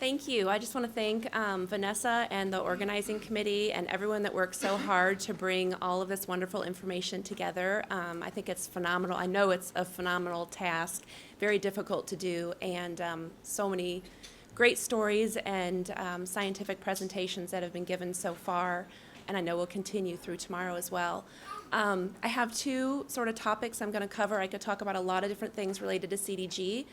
Thank you. I just want to thank Vanessa and the organizing committee and everyone that worked so hard to bring all of this wonderful information together. I think it's phenomenal. I know it's a phenomenal task, very difficult to do, and so many great stories and scientific presentations that have been given so far, and I know will continue through tomorrow as well. I have two sort of topics I'm going to cover. I could talk about a lot of different things related to CDG,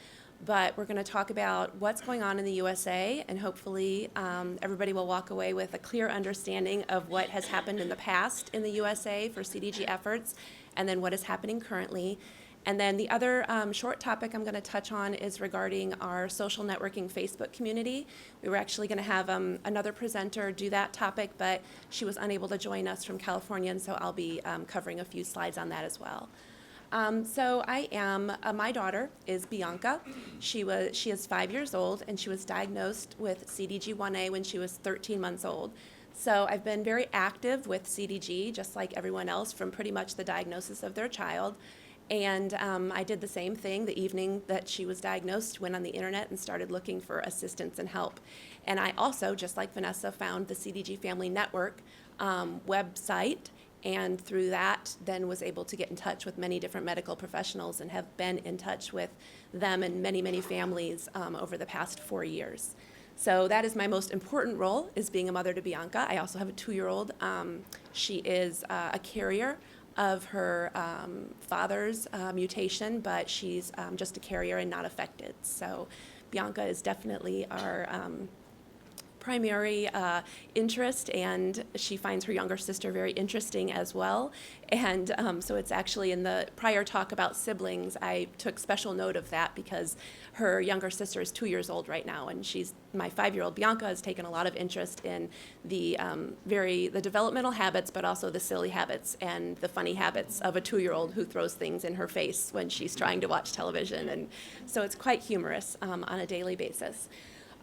but we're going to talk about what's going on in the USA, and hopefully everybody will walk away with a clear understanding of what has happened in the past in the USA for CDG efforts, and then what is happening currently. And then the other short topic I'm going to touch on is regarding our social networking Facebook community. We were actually going to have another presenter do that topic, but she was unable to join us from California, and so I'll be covering a few slides on that as well. So I am, my daughter is Bianca. She is 5 years old, and she was diagnosed with CDG1A when she was 13 months old. So I've been very active with CDG, just like everyone else, from pretty much the diagnosis of their child. And I did the same thing the evening that she was diagnosed, went on the internet and started looking for assistance and help. And I also, just like Vanessa, found the CDG Family Network website, and through that then was able to get in touch with many different medical professionals and have been in touch with them and many, many families over the past 4 years. So that is my most important role, is being a mother to Bianca. I also have a 2-year-old. She is a carrier of her father's mutation, but she's just a carrier and not affected. So Bianca is definitely our primary interest, and she finds her younger sister very interesting as well. And so it's actually, in the prior talk about siblings, I took special note of that because her younger sister is 2 years old right now, and my 5-year-old Bianca has taken a lot of interest in the developmental habits, but also the silly habits and the funny habits of a 2-year-old who throws things in her face when she's trying to watch television. And so it's quite humorous on a daily basis.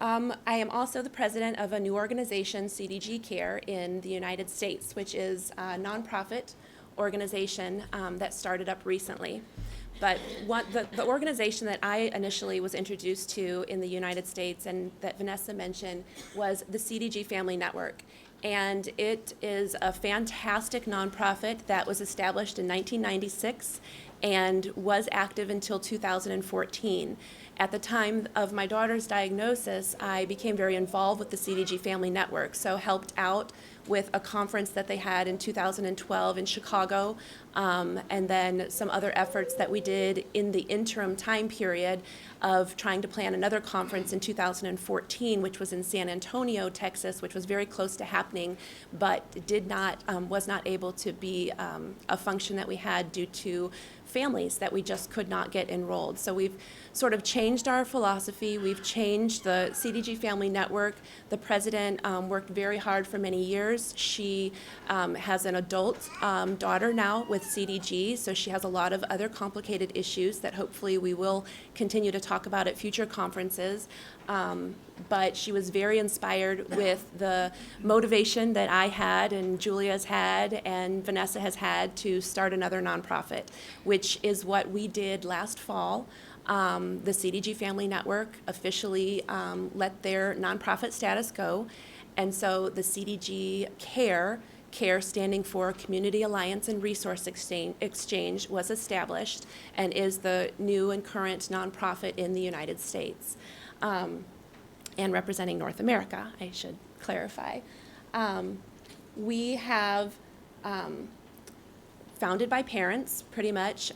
I am also the president of a new organization, CDG Care, in the United States, which is a nonprofit organization that started up recently. But the organization that I initially was introduced to in the United States, and that Vanessa mentioned, was the CDG Family Network. And it is a fantastic nonprofit that was established in 1996 and was active until 2014. At the time of my daughter's diagnosis, I became very involved with the CDG Family Network, so helped out with a conference that they had in 2012 in Chicago, and then some other efforts that we did in the interim time period of trying to plan another conference in 2014, which was in San Antonio, Texas, which was very close to happening, but was not able to be a function that we had due to families that we just could not get enrolled. So we've sort of changed our philosophy. We've changed the CDG Family Network. The president worked very hard for many years. She has an adult daughter now with CDG, so she has a lot of other complicated issues that hopefully we will continue to talk about at future conferences. But she was very inspired with the motivation that I had and Julia's had and Vanessa has had to start another nonprofit, which is what we did last fall. The CDG Family Network officially let their nonprofit status go, and so the CDG Care standing for Community Alliance and Resource Exchange, was established and is the new and current nonprofit in the United States. And representing North America, I should clarify. We have founded by parents, pretty much,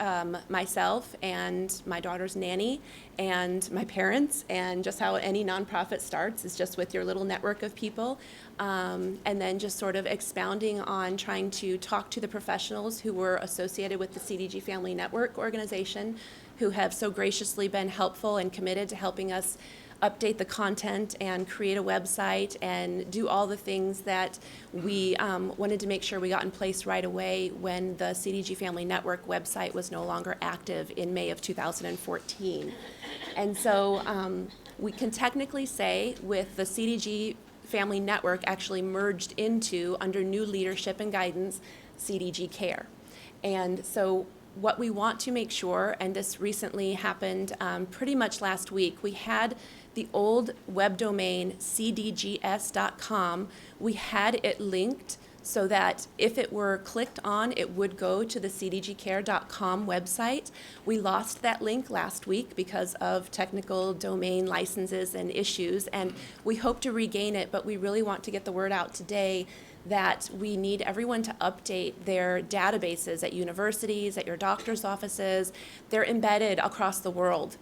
myself and my daughter's nanny and my parents, and just how any nonprofit starts is just with your little network of people, and then just sort of expounding on trying to talk to the professionals who were associated with the CDG Family Network organization, who have so graciously been helpful and committed to helping us update the content and create a website and do all the things that we wanted to make sure we got in place right away when the CDG Family Network website was no longer active in May of 2014. And so we can technically say, with the CDG Family Network actually merged into, under new leadership and guidance, CDG Care. And so what we want to make sure, and this recently happened pretty much last week, we had the old web domain cdgs.com, we had it linked so that if it were clicked on, it would go to the cdgcare.com website. We lost that link last week because of technical domain licenses and issues, and we hope to regain it, but we really want to get the word out today that we need everyone to update their databases at universities, at your doctor's offices. They're embedded across the world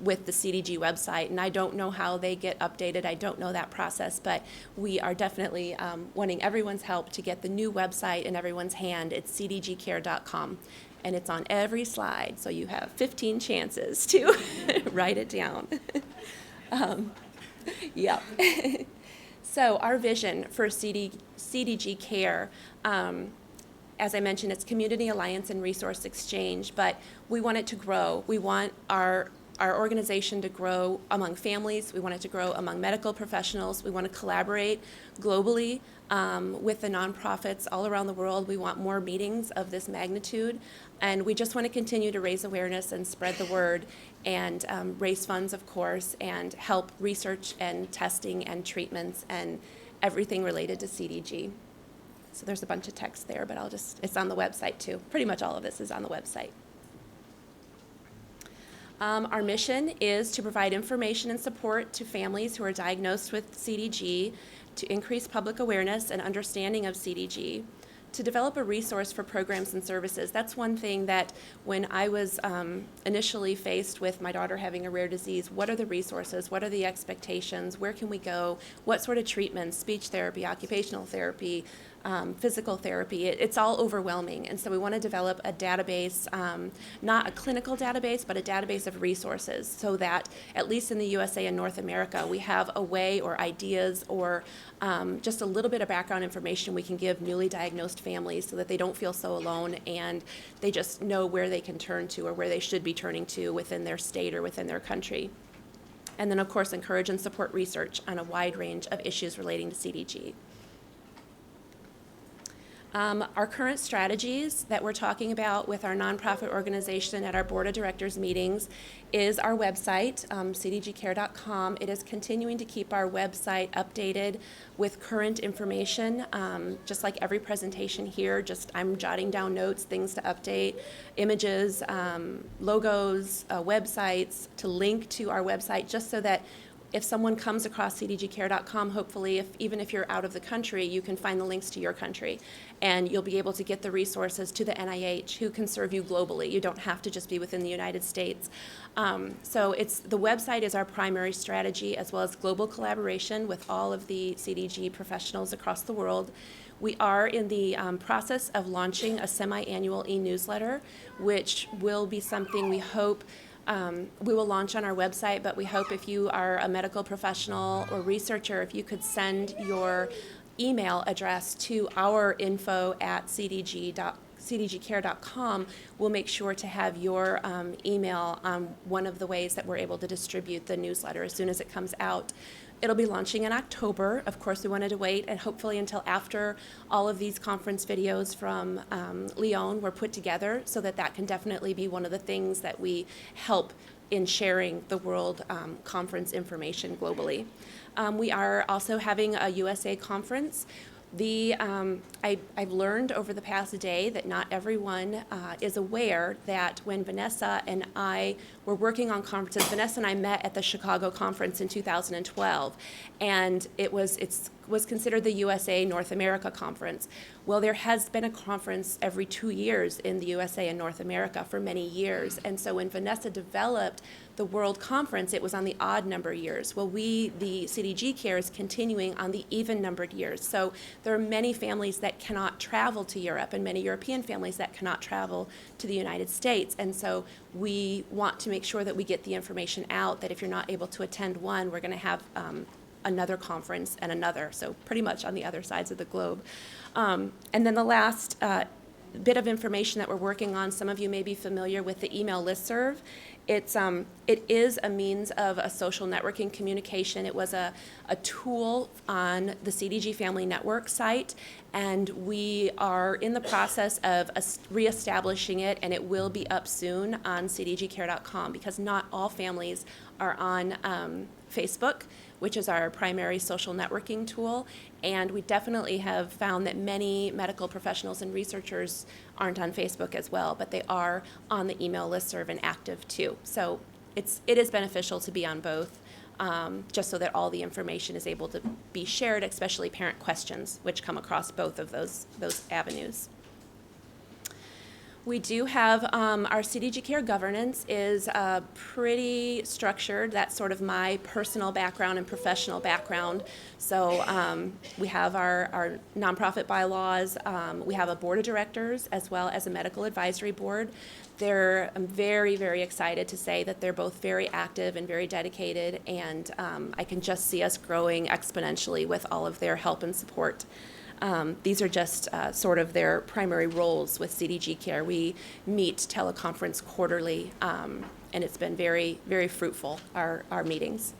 with the CDG website, and I don't know how they get updated. I don't know that process, but we are definitely wanting everyone's help to get the new website in everyone's hand. It's cdgcare.com, and it's on every slide, so you have 15 chances to write it down. Yep. So our vision for CDG Care, as I mentioned, it's community alliance and resource exchange, but we want it to grow. We want our organization to grow among families. We want it to grow among medical professionals. We want to collaborate globally with the nonprofits all around the world. We want more meetings of this magnitude, and we just want to continue to raise awareness and spread the word and raise funds, of course, and help research and testing and treatments and everything related to CDG. So there's a bunch of text there, but it's on the website too. Pretty much all of this is on the website. Our mission is to provide information and support to families who are diagnosed with CDG, to increase public awareness and understanding of CDG, to develop a resource for programs and services. That's one thing that when I was initially faced with my daughter having a rare disease, what are the resources, what are the expectations, where can we go, what sort of treatments, speech therapy, occupational therapy, physical therapy, it's all overwhelming. And so we want to develop a database, not a clinical database, but a database of resources so that at least in the USA and North America, we have a way or ideas or just a little bit of background information we can give newly diagnosed families so that they don't feel so alone and they just know where they can turn to or where they should be turning to within their state or within their country. And then, of course, encourage and support research on a wide range of issues relating to CDG. Our current strategies that we're talking about with our nonprofit organization at our board of directors meetings is our website, cdgcare.com. It is continuing to keep our website updated with current information, just like every presentation here, I'm jotting down notes, things to update, images, logos, websites, to link to our website, just so that if someone comes across cdgcare.com, hopefully, even if you're out of the country, you can find the links to your country. And you'll be able to get the resources to the NIH, who can serve you globally. You don't have to just be within the United States. So the website is our primary strategy, as well as global collaboration with all of the CDG professionals across the world. We are in the process of launching a semi-annual e-newsletter, which will be something we hope we will launch on our website, but we hope if you are a medical professional or researcher, if you could send your email address to our info@cdgcare.com, we'll make sure to have your email on one of the ways that we're able to distribute the newsletter as soon as it comes out. It'll be launching in October. Of course, we wanted to wait and hopefully until after all of these conference videos from Lyon were put together so that can definitely be one of the things that we help in sharing the world conference information globally. We are also having a USA conference. I've learned over the past day that not everyone is aware that when Vanessa and I were working on conferences, Vanessa and I met at the Chicago conference in 2012, and it was considered the USA North America conference. Well, there has been a conference every 2 years in the USA and North America for many years, and so when Vanessa developed the World Conference, it was on the odd number years. Well, the CDG Care is continuing on the even numbered years. So there are many families that cannot travel to Europe and many European families that cannot travel to the United States. And so we want to make sure that we get the information out that if you're not able to attend one, we're going to have another conference and another, so pretty much on the other sides of the globe. And then the last bit of information that we're working on, some of you may be familiar with the email listserv. It is a means of a social networking communication. It was a tool on the CDG Family Network site, and we are in the process of reestablishing it, and it will be up soon on cdgcare.com, because not all families are on Facebook, which is our primary social networking tool. And we definitely have found that many medical professionals and researchers aren't on Facebook as well, but they are on the email listserv and active too. So it is beneficial to be on both, just so that all the information is able to be shared, especially parent questions, which come across both of those avenues. We do have our CDG Care governance is pretty structured. That's sort of my personal background and professional background. So we have our nonprofit bylaws. We have a board of directors as well as a medical advisory board. I'm very, very excited to say that they're both very active and very dedicated, and I can just see us growing exponentially with all of their help and support. These are just sort of their primary roles with CDG Care. We meet teleconference quarterly, and it's been very, very fruitful, our meetings.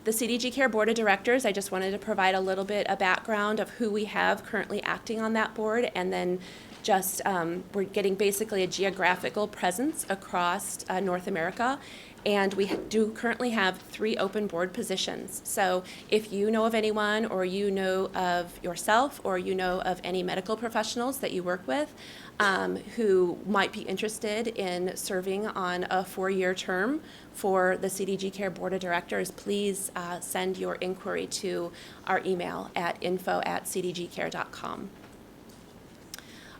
The CDG Care Board of Directors, I just wanted to provide a little bit of background of who we have currently acting on that board, and then just we're getting basically a geographical presence across North America. And we do currently have 3 open board positions. So if you know of anyone, or you know of yourself, or you know of any medical professionals that you work with who might be interested in serving on a 4-year term for the CDG Care Board of Directors, please send your inquiry to our email at info@cdgcare.com.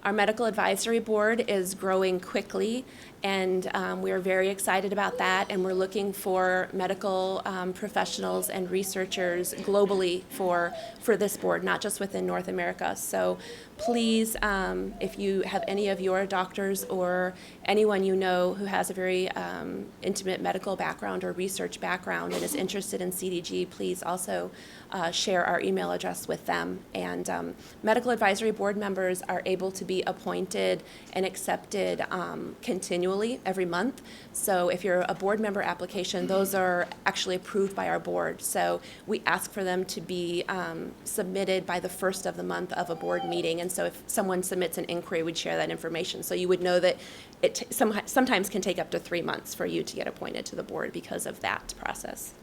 Our medical advisory board is growing quickly, and we are very excited about that, and we're looking for medical professionals and researchers globally for this board, not just within North America. So please, if you have any of your doctors or anyone you know who has a very intimate medical background or research background and is interested in CDG, please also share our email address with them. And medical advisory board members are able to be appointed and accepted continually every month. So if you're a board member application, those are actually approved by our board. So we ask for them to be submitted by the first of the month of a board meeting. And so if someone submits an inquiry, we'd share that information. So you would know that it sometimes can take up to 3 months for you to get appointed to the board because of that process.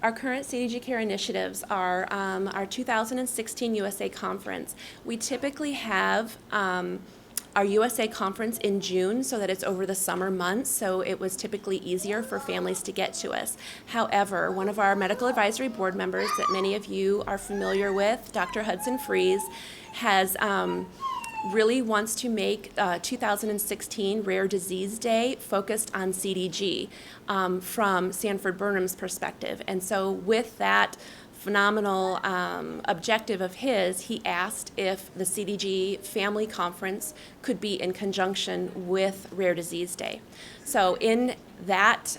Our current CDG Care initiatives are our 2016 USA Conference. We typically have our USA Conference in June, so that it's over the summer months, so it was typically easier for families to get to us. However, one of our medical advisory board members that many of you are familiar with, Dr. Hudson Freeze, has really wants to make 2016 Rare Disease Day focused on CDG from Sanford Burnham's perspective. And so with that phenomenal objective of his, he asked if the CDG Family Conference could be in conjunction with Rare Disease Day. So in that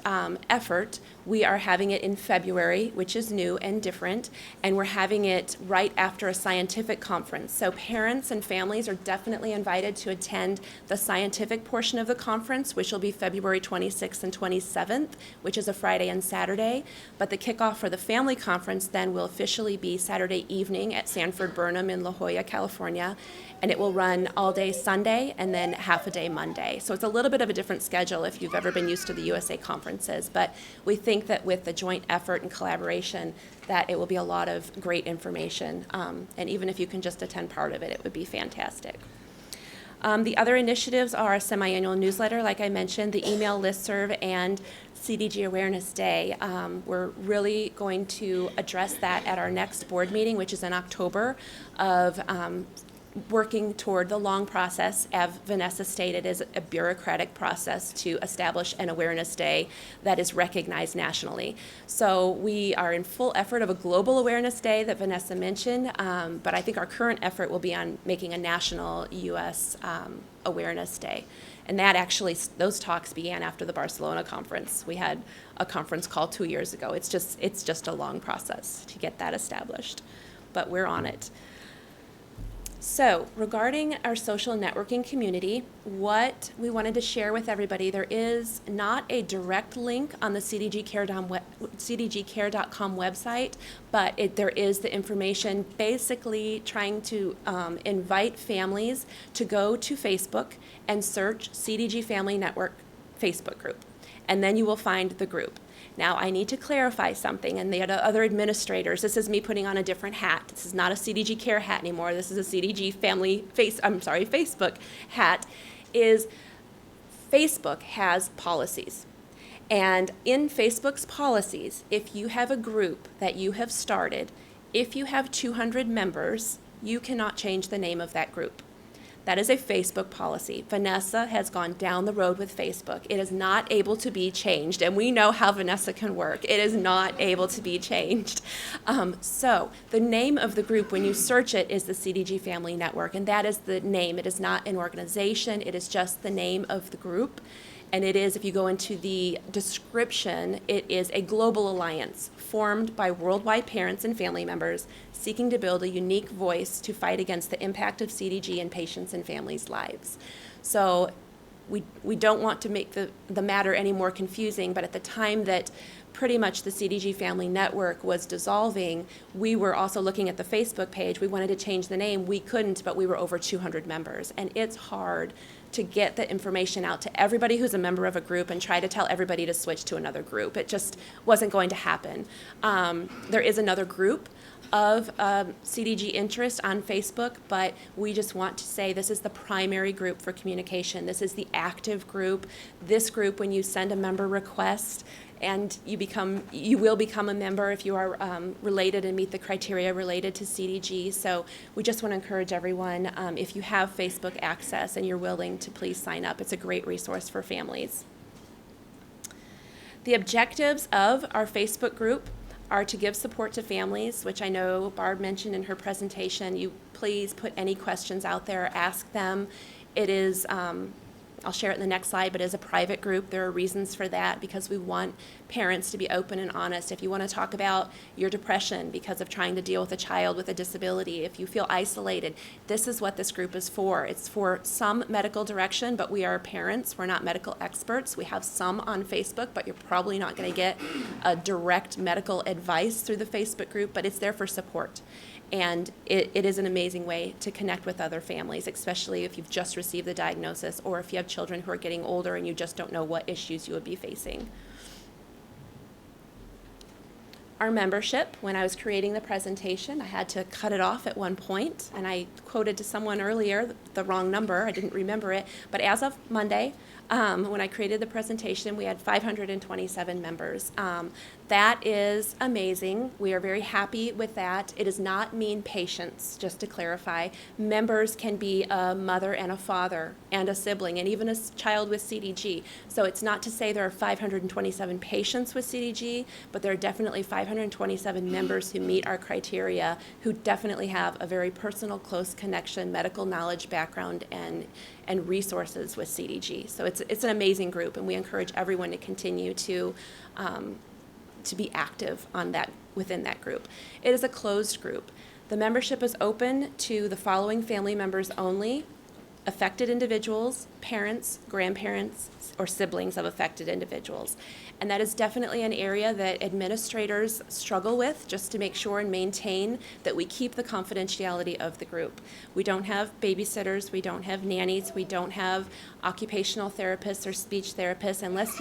effort, we are having it in February, which is new and different, and we're having it right after a scientific conference. So parents and families are definitely invited to attend the scientific portion of the conference, which will be February 26th and 27th, which is a Friday and Saturday. But the kickoff for the family conference then will officially be Saturday evening at Sanford Burnham in La Jolla, California, and it will run all day Sunday and then half a day Monday. So it's a little bit of a different schedule if you've ever been used to the USA conferences, but we think that with the joint effort and collaboration that it will be a lot of great information, and even if you can just attend part of it, it would be fantastic. The other initiatives are a semi-annual newsletter, like I mentioned, the email listserv, and CDG Awareness Day. We're really going to address that at our next board meeting, which is in October, of working toward the long process, as Vanessa stated, is a bureaucratic process to establish an awareness day that is recognized nationally. So we are in full effort of a global awareness day that Vanessa mentioned, but I think our current effort will be on making a national U.S. Awareness Day. And that actually, those talks began after the Barcelona conference. We had a conference call 2 years ago. It's just a long process to get that established, but we're on it. So, regarding our social networking community, what we wanted to share with everybody, there is not a direct link on the cdgcare.com website, but there is the information basically trying to invite families to go to Facebook and search CDG Family Network Facebook group, and then you will find the group. Now, I need to clarify something, and the other administrators, this is me putting on a different hat. This is not a CDG Care hat anymore. This is a CDG Facebook hat, is Facebook has policies. And in Facebook's policies, if you have a group that you have started, if you have 200 members, you cannot change the name of that group. That is a Facebook policy. Vanessa has gone down the road with Facebook. It is not able to be changed, and we know how Vanessa can work. It is not able to be changed. So the name of the group, when you search it, is the CDG Family Network, and that is the name. It is not an organization. It is just the name of the group. And it is, if you go into the description, it is a global alliance formed by worldwide parents and family members seeking to build a unique voice to fight against the impact of CDG in patients' and families' lives. So we don't want to make the matter any more confusing, but at the time that pretty much the CDG Family Network was dissolving, we were also looking at the Facebook page. We wanted to change the name. We couldn't, but we were over 200 members. And it's hard to get the information out to everybody who's a member of a group and try to tell everybody to switch to another group. It just wasn't going to happen. There is another group of CDG interest on Facebook, but we just want to say this is the primary group for communication. This is the active group. This group, when you send a member request, and you will become a member if you are related and meet the criteria related to CDG. So we just want to encourage everyone, if you have Facebook access and you're willing, to please sign up. It's a great resource for families. The objectives of our Facebook group are to give support to families, which I know Barb mentioned in her presentation. You please put any questions out there, ask them. It is, I'll share it in the next slide, but as a private group, there are reasons for that because we want parents to be open and honest. If you want to talk about your depression because of trying to deal with a child with a disability, if you feel isolated, this is what this group is for. It's for some medical direction, but we are parents. We're not medical experts. We have some on Facebook, but you're probably not going to get a direct medical advice through the Facebook group, but it's there for support. And it is an amazing way to connect with other families, especially if you've just received the diagnosis or if you have children who are getting older and you just don't know what issues you would be facing. Our membership, when I was creating the presentation, I had to cut it off at one point, and I quoted to someone earlier the wrong number. I didn't remember it, but as of Monday, when I created the presentation, we had 527 members. That is amazing. We are very happy with that. It does not mean patients, just to clarify. Members can be a mother and a father and a sibling and even a child with CDG. So it's not to say there are 527 patients with CDG, but there are definitely 527 members who meet our criteria, who definitely have a very personal, close connection, medical knowledge, background, and resources with CDG. So it's an amazing group, and we encourage everyone to continue to be active on that within that group. It is a closed group. The membership is open to the following family members only: affected individuals, parents, grandparents, or siblings of affected individuals. And that is definitely an area that administrators struggle with, just to make sure and maintain that we keep the confidentiality of the group. We don't have babysitters, we don't have nannies, we don't have occupational therapists or speech therapists, unless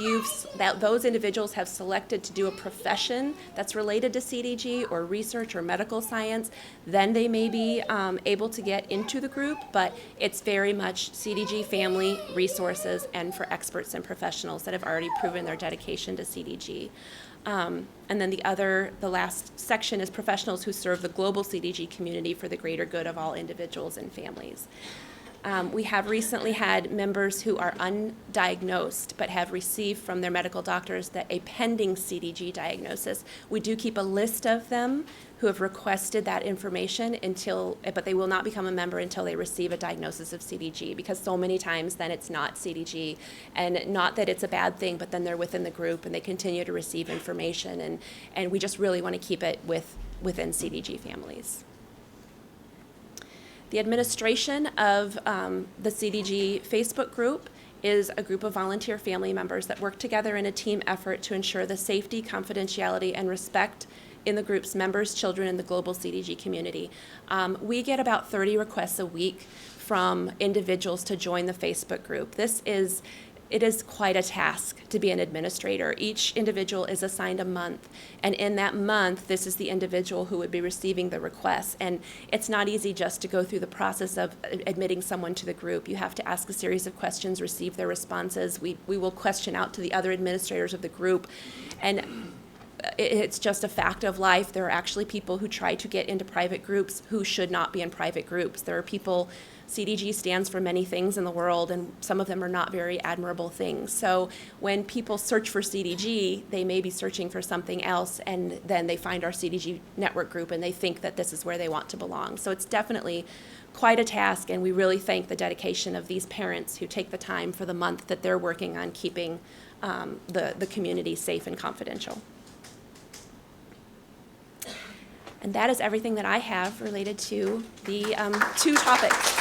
those individuals have selected to do a profession that's related to CDG or research or medical science, then they may be able to get into the group, but it's very much CDG family resources and for experts and professionals that have already proven their dedication to CDG. And then the last section is professionals who serve the global CDG community for the greater good of all individuals and families. We have recently had members who are undiagnosed but have received from their medical doctors that a pending CDG diagnosis. We do keep a list of them who have requested that information but they will not become a member until they receive a diagnosis of CDG, because so many times then it's not CDG, and not that it's a bad thing, but then they're within the group and they continue to receive information, and we just really want to keep it within CDG families. The administration of the CDG Facebook group is a group of volunteer family members that work together in a team effort to ensure the safety, confidentiality, and respect in the group's members, children, and the global CDG community. We get about 30 requests a week from individuals to join the Facebook group. It is quite a task to be an administrator. Each individual is assigned a month, and in that month, this is the individual who would be receiving the requests. And it's not easy just to go through the process of admitting someone to the group. You have to ask a series of questions, receive their responses. We will question out to the other administrators of the group, and it's just a fact of life. There are actually people who try to get into private groups who should not be in private groups. There are people, CDG stands for many things in the world, and some of them are not very admirable things. So when people search for CDG, they may be searching for something else, and then they find our CDG network group, and they think that this is where they want to belong. So it's definitely quite a task, and we really thank the dedication of these parents who take the time for the month that they're working on keeping the community safe and confidential. And that is everything that I have related to the two topics.